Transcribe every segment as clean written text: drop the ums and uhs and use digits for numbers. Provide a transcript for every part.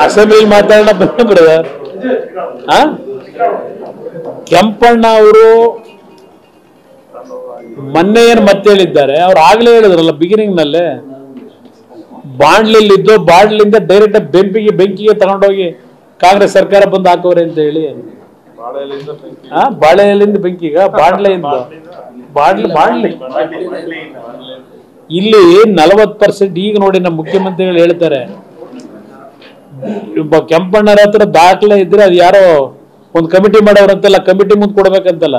Assembly ಮಾತಾಡೋಣ brother. Kempanna ಅವರು ಮೊನ್ನೆ ಏನು ಮತ್ತೆ ಹೇಳಿದ್ದಾರೆ, ಅವ್ರು ಆಗ್ಲೇ ಹೇಳಿದ್ರಲ್ಲ ಬಿಗಿನಿಂಗ್ ನಲ್ಲೇ, ಬಾಂಡ್ಲಿದ್ದು ಬಾಂಡ್ಲಿಂದ ಡೈರೆಕ್ಟ್ ಬೆಂಕಿಗೆ ತಗೊಂಡೋಗಿ ಕಾಂಗ್ರೆಸ್ ಸರ್ಕಾರ ಬಂದು ಹಾಕೋರೆ ಅಂತ ಹೇಳಿ. ಬಾಳೆ ಎಲೆಯಿಂದ ಬೆಂಕಿಗ ಬಾಂಡ್ಲಿ ಇಲ್ಲಿ 40%. ಈಗ ನೋಡಿ ನಮ್ಮ ಮುಖ್ಯಮಂತ್ರಿಗಳು ಹೇಳ್ತಾರೆ, ಕೆಂಪಣ್ಣರ ಹತ್ರ ದಾಖಲೆ ಇದ್ರೆ ಅದು ಯಾರೋ ಒಂದು ಕಮಿಟಿ ಮಾಡೋರಂತಲ್ಲ, ಕಮಿಟಿ ಮುಂದೆ ಕೊಡ್ಬೇಕಂತಲ್ಲ.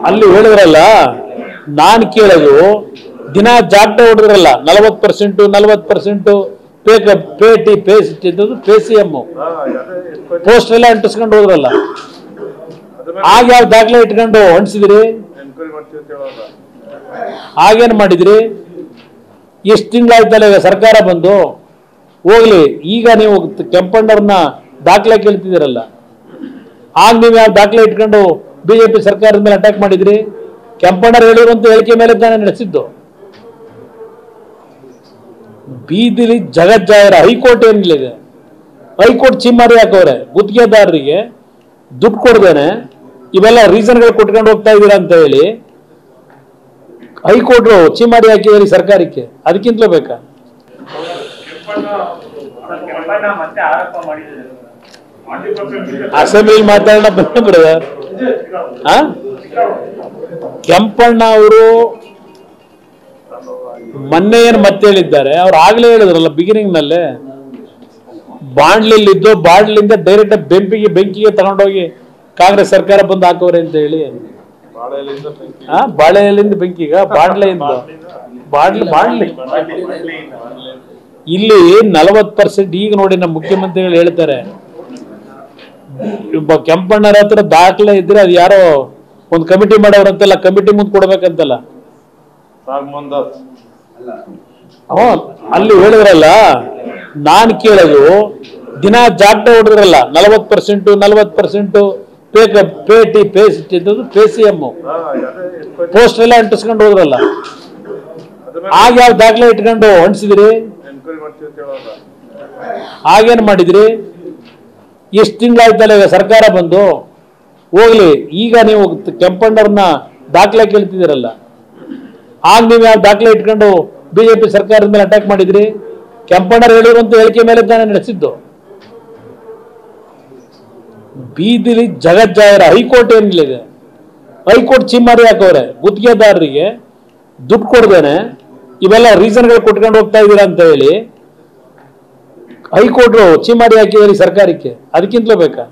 ಅಲ್ಲಿ ಹೇಳಿದ್ರಲ್ಲ, ನಾನ್ ಕೇಳೋದು ದಿನ ಜಾಗ್ಟ ಹೊಡೆದ್ರಲ್ಲ 40% PCM ಪೋಸ್ಟ್ ಎಲ್ಲ ಅಂಟಿಸ್ಕೊಂಡು ಹೋದ್ರಲ್ಲ, ಆಗ ಯಾವ ದಾಖಲೆ ಇಟ್ಕೊಂಡು ಹೊಂಟಿಸಿದ್ರಿ? ಆಗೇನ್ ಮಾಡಿದ್ರಿ? ಎಷ್ಟು ತಿಂಗಳಾಯ್ತಲ್ಲ ಈಗ ಸರ್ಕಾರ ಬಂದು ಹೋಗ್ಲಿ. ಈಗ ನೀವು ಕೆಂಪಣ್ಣವ್ರನ್ನ ದಾಖಲೆ ಕೇಳ್ತಿದ್ದೀರಲ್ಲ, ಆಗ ನೀವು ಯಾವ ದಾಖಲೆ ಇಟ್ಕೊಂಡು ಬಿಜೆಪಿ ಸರ್ಕಾರದ ಮೇಲೆ ಅಟ್ಯಾಕ್ ಮಾಡಿದ್ರಿ? ಕೆಂಪಣ್ಣರು ಹೇಳಿರುವಂತ ಹೇಳಿಕೆ ಮೇಲೆ ತಾನೇ ನಡೆಸಿದ್ದು. ಬೀದಿಲಿ ಜಗಜ್ಜಾಹಿರ. ಹೈಕೋರ್ಟ್ ಏನಿಲ್ಲ, ಹೈಕೋರ್ಟ್ ಚಿಮ್ಮಾರಿ ಹಾಕವ್ರೆ ಗುತ್ತಿಗೆದಾರರಿಗೆ ದುಡ್ಡು ಕೊಡ್ದೇನೆ ಇವೆಲ್ಲ ರೀಸನ್ಗಳು ಕೊಟ್ಕೊಂಡು ಹೋಗ್ತಾ ಇದ್ದೀರಾ ಅಂತ ಹೇಳಿ ಹೈಕೋರ್ಟ್ ಚಿಮ್ಮಾರಿ ಹಾಕಿದ್ರಿ ಸರ್ಕಾರಕ್ಕೆ. ಅದಕ್ಕಿಂತಲೂ ಬೇಕಾ? ಅಸೆಂಬ್ಲಿ ಮಾತಾಡೋಣ ಬ್ರದರ್. ಕೆಂಪಣ್ಣ ಅವರು ಮೊನ್ನೆ ಏನು ಮತ್ತೆ ಹೇಳಿದ್ದಾರೆ, ಅವ್ರು ಆಗ್ಲೇ ಹೇಳಿದ್ರಲ್ಲ ಬಿಗಿನಿಂಗ್ ನಲ್ಲೇ, ಬಾಂಡ್ಲಿದ್ದು ಬಾಂಡ್ಲಿಂದ ಡೈರೆಕ್ಟ್ ಬೆಂಕಿಗೆ ತಗೊಂಡೋಗಿ ಕಾಂಗ್ರೆಸ್ ಸರ್ಕಾರ ಬಂದು ಹಾಕೋರೆ ಅಂತ ಹೇಳಿ. ಬಾಳೆ ಎಲೆಯಿಂದ ಬೆಂಕಿಗ ಬಾಂಡ್ಲಿ ಇಲ್ಲಿ 40%. ಈಗ ನೋಡಿ ನಮ್ಮ ಮುಖ್ಯಮಂತ್ರಿಗಳು ಹೇಳ್ತಾರೆ, ಕೆಂಪಣ್ಣರ ಹತ್ರ ದಾಖಲೆ ಇದ್ರೆ ಅದು ಯಾರೋ ಒಂದು ಕಮಿಟಿ ಮಾಡೋರಂತಲ್ಲ, ಕಮಿಟಿ ಮುಂದೆ ಕೊಡ್ಬೇಕಂತಲ್ಲ. ಅಲ್ಲಿ ಹೇಳಿದ್ರಲ್ಲ, ನಾನ್ ಕೇಳೋದು ದಿನ ಜಾಗ್ಟ ಹೊಡೆದ್ರಲ್ಲ 40% PCM ಪೋಸ್ಟ್ ಎಲ್ಲ ಅಂಟಿಸ್ಕೊಂಡು ಹೋದ್ರಲ್ಲ, ಆಗ ಯಾವ ದಾಖಲೆ ಇಟ್ಕೊಂಡು ಹೊಂಟಿಸಿದ್ರಿ? ಆಗೇನ್ ಮಾಡಿದ್ರಿ? ಎಷ್ಟು ತಿಂಗಳಾಯ್ತಲ್ಲ ಈಗ ಸರ್ಕಾರ ಬಂದು ಹೋಗ್ಲಿ. ಈಗ ನೀವು ಕೆಂಪಣ್ಣವ್ರನ್ನ ದಾಖಲೆ ಕೇಳ್ತಿದ್ದೀರಲ್ಲ, ಆಗ ನೀವು ಯಾವ ದಾಖಲೆ ಇಟ್ಕೊಂಡು ಬಿಜೆಪಿ ಸರ್ಕಾರದ ಮೇಲೆ ಅಟ್ಯಾಕ್ ಮಾಡಿದ್ರಿ? ಕೆಂಪಣ್ಣರು ಹೇಳಿರುವಂತ ಹೇಳಿಕೆ ಮೇಲೆ ತಾನೇ ನಡೆಸಿದ್ದು. ಬೀದಿಲಿ ಜಗಜ್ಜಾಹಿರ. ಹೈಕೋರ್ಟ್ ಏನಿಲ್ಲ, ಹೈಕೋರ್ಟ್ ಚಿಮ್ಮಾರಿ ಹಾಕವ್ರೆ ಗುತ್ತಿಗೆದಾರರಿಗೆ ದುಡ್ಡು ಕೊಡ್ದೇನೆ ಇವೆಲ್ಲ ರೀಸನ್ಗಳು ಕೊಟ್ಕೊಂಡು ಹೋಗ್ತಾ ಇದ್ದೀರಾ ಅಂತ ಹೇಳಿ ಹೈಕೋರ್ಟ್ ಚಿಮ್ಮಾರಿ ಹಾಕಿದ್ರಿ ಸರ್ಕಾರಕ್ಕೆ. ಅದಕ್ಕಿಂತಲೂ ಬೇಕಾ?